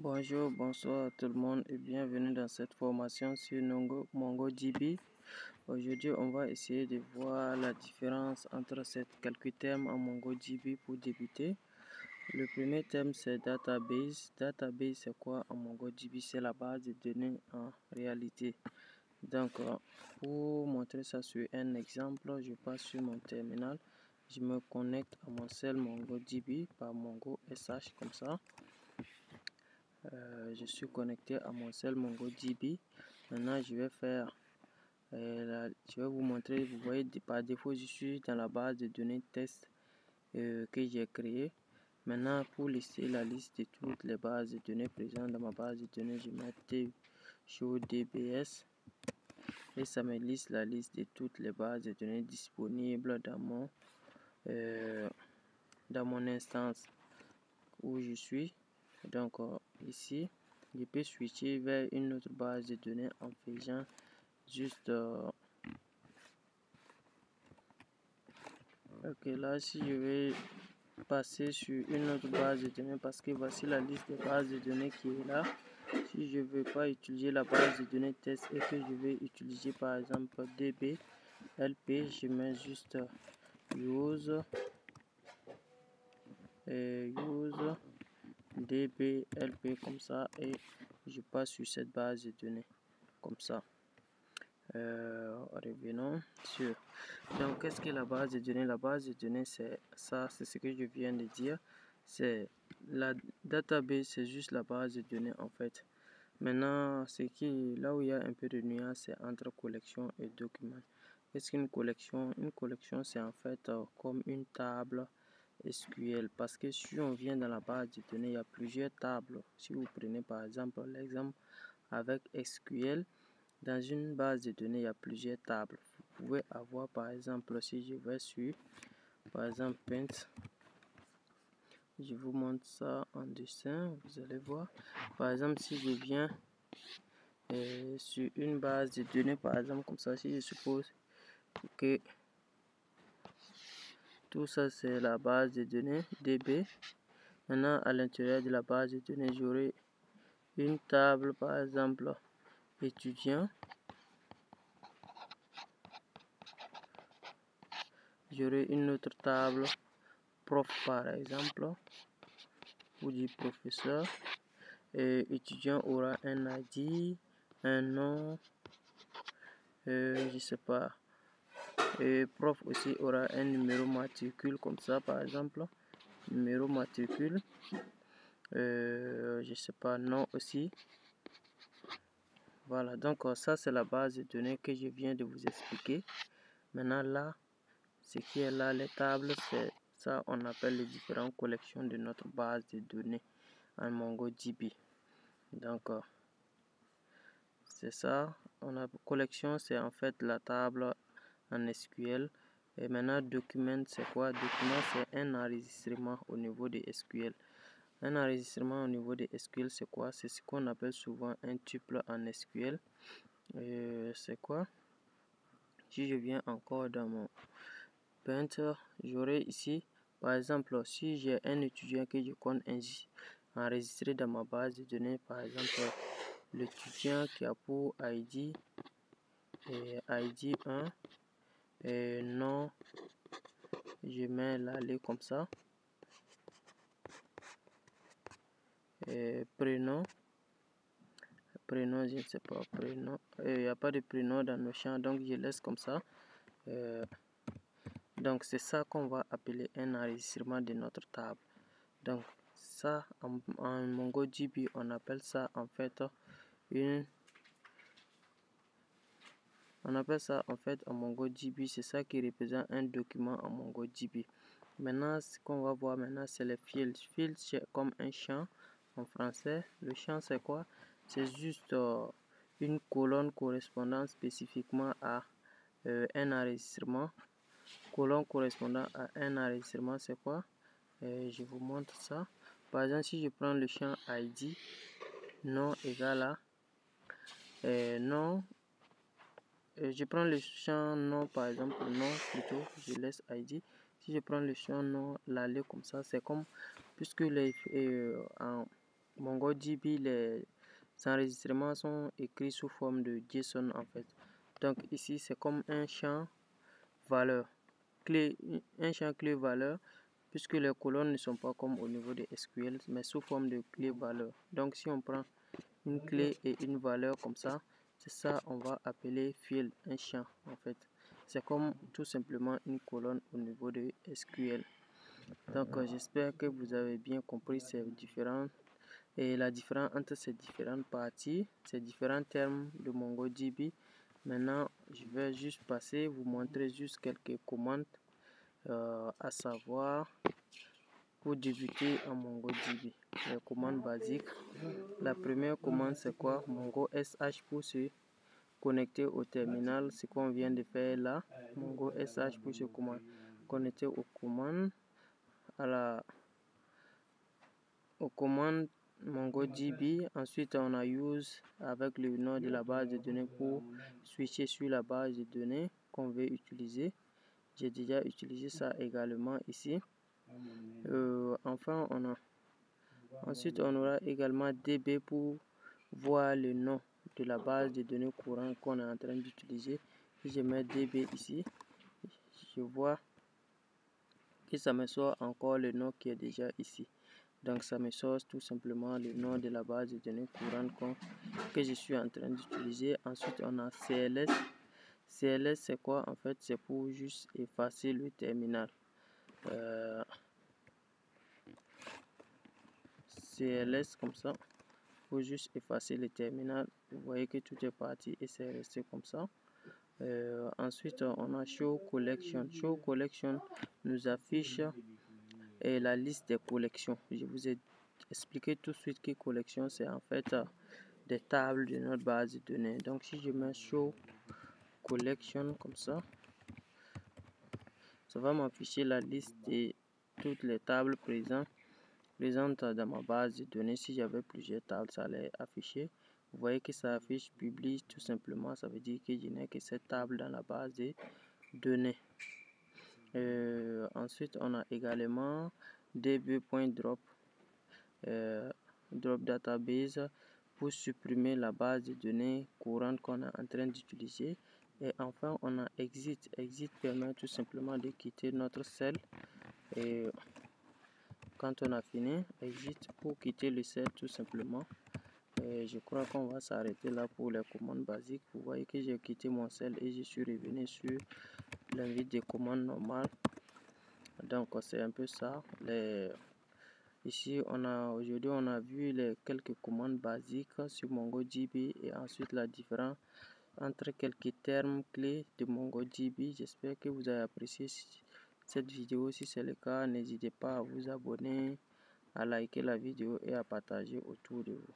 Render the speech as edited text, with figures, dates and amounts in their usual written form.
Bonjour, bonsoir à tout le monde et bienvenue dans cette formation sur MongoDB. Aujourd'hui, on va essayer de voir la différence entre cette quelques thèmes en MongoDB pour débuter. Le premier thème, c'est Database. Database, c'est quoi en MongoDB? C'est la base de données en réalité. Donc, pour montrer ça sur un exemple, je passe sur mon terminal. Je me connecte à mon seul MongoDB par Mongo SH comme ça. Je suis connecté à mon seul MongoDB. Maintenant, je vais faire, je vais vous montrer. Vous voyez, par défaut, je suis dans la base de données test que j'ai créée. Maintenant, pour lister la liste de toutes les bases de données présentes dans ma base de données, je mets show DBS et ça me liste la liste de toutes les bases de données disponibles dans mon instance où je suis. Donc ici, je peux switcher vers une autre base de données en faisant juste ok, là si je vais passer sur une autre base de données, parce que voici la liste de bases de données qui est là. Si je veux pas utiliser la base de données test et que je vais utiliser par exemple DB LP, je mets juste use DBLP comme ça et je passe sur cette base de données comme ça. Revenons sur. Donc, qu'est-ce que la base de données? La base de données, c'est ça, c'est ce que je viens de dire. C'est la database, c'est juste la base de données en fait. Maintenant, là où il y a un peu de nuance, c'est entre collection et document. Qu'est-ce qu'une collection? Une collection, c'est en fait comme une table SQL, parce que si on vient dans la base de données, il y a plusieurs tables. Si vous prenez par exemple l'exemple avec SQL, dans une base de données, il y a plusieurs tables. Vous pouvez avoir par exemple, si je vais sur par exemple Paint, je vous montre ça en dessin, vous allez voir. Par exemple, si je viens sur une base de données, par exemple comme ça, si je suppose que tout ça c'est la base de données DB. Maintenant, à l'intérieur de la base de données, j'aurai une table, par exemple, étudiant. J'aurai une autre table, prof, par exemple, ou du professeur. Et étudiant aura un ID, un nom, je sais pas. Et prof aussi aura un numéro matricule, comme ça, par exemple. Numéro matricule. Je sais pas, nom aussi. Voilà, donc ça c'est la base de données que je viens de vous expliquer. Maintenant là, ce qui est là, les tables, c'est ça on appelle les différentes collections de notre base de données en MongoDB. Donc c'est ça, on a collection, c'est en fait la table en SQL. Et maintenant document, c'est quoi? Document, c'est un enregistrement au niveau de SQL. Un enregistrement au niveau de SQL, c'est quoi? C'est ce qu'on appelle souvent un tuple en SQL. C'est quoi? Si je viens encore dans mon Painter, j'aurai ici, par exemple, si j'ai un étudiant que je compte enregistrer dans ma base de données, par exemple, l'étudiant qui a pour ID ID 1 et nom, je mets l'aller comme ça. Et prénom, je ne sais pas, prénom, il n'y a pas de prénom dans nos champs, donc je laisse comme ça. Donc c'est ça qu'on va appeler un enregistrement de notre table. Donc ça en MongoDB on appelle ça en fait en MongoDB, c'est ça qui représente un document en MongoDB. Maintenant ce qu'on va voir maintenant c'est les fields. Fields c'est comme un champ en français. Le champ c'est quoi? C'est juste une colonne correspondant spécifiquement à un enregistrement. Colonne correspondant à un enregistrement, c'est quoi? Je vous montre ça. Par exemple, si je prends le champ ID, nom égal à nom, je prends le champ nom, par exemple, nom plutôt, je laisse ID. Si je prends le champ nom, l'aller comme ça, c'est comme, puisque MongoDB, les enregistrements sont écrits sous forme de JSON en fait. Donc ici, c'est comme un champ valeur, un champ clé valeur, puisque les colonnes ne sont pas comme au niveau de SQL, mais sous forme de clé valeur. Donc si on prend une clé et une valeur comme ça, c'est ça on va appeler field, un champ en fait. C'est comme tout simplement une colonne au niveau de SQL. Donc j'espère que vous avez bien compris ces différents et la différence entre ces différentes parties, ces différents termes de MongoDB. Maintenant, je vais juste passer, vous montrer juste quelques commandes à savoir pour débuter en MongoDB. Les commandes basiques. La première commande c'est quoi? Mongo SH pour se connecter au terminal, ce qu'on vient de faire là. Mongo SH pour se connecter aux commandes, aux commandes MongoDB. Ensuite, on a use avec le nom de la base de données pour switcher sur la base de données qu'on veut utiliser. J'ai déjà utilisé ça également ici. Enfin, ensuite, on aura également DB pour voir le nom de la base de données courante qu'on est en train d'utiliser. Si je mets DB ici, je vois que ça me sort encore le nom qui est déjà ici. Donc ça me sort tout simplement le nom de la base de données courante que je suis en train d'utiliser. Ensuite on a CLS. CLS c'est quoi en fait? C'est pour juste effacer le terminal. CLS comme ça, pour juste effacer le terminal. Vous voyez que tout est parti et c'est resté comme ça. Ensuite on a show collection. Show collection nous affiche la liste des collections. Je vous ai expliqué tout de suite que collection c'est en fait des tables de notre base de données. Donc si je mets show collection comme ça va m'afficher la liste de toutes les tables présentes dans ma base de données. Si j'avais plusieurs tables, ça allait afficher. Vous voyez que ça affiche publie tout simplement, ça veut dire que je n'ai que cette table dans la base de données. Ensuite on a également db.drop drop database pour supprimer la base de données courante qu'on est en train d'utiliser. Et enfin on a exit. Exit permet tout simplement de quitter notre cell. Et quand on a fini, exit pour quitter le cell tout simplement. Et je crois qu'on va s'arrêter là pour les commandes basiques. Vous voyez que j'ai quitté mon cell et je suis revenu sur l'invite des commandes normales. Donc c'est un peu ça. Ici aujourd'hui on a vu les quelques commandes basiques sur MongoDB et ensuite la différence entre quelques termes clés de MongoDB. J'espère que vous avez apprécié cette vidéo. Si c'est le cas, n'hésitez pas à vous abonner, à liker la vidéo et à partager autour de vous.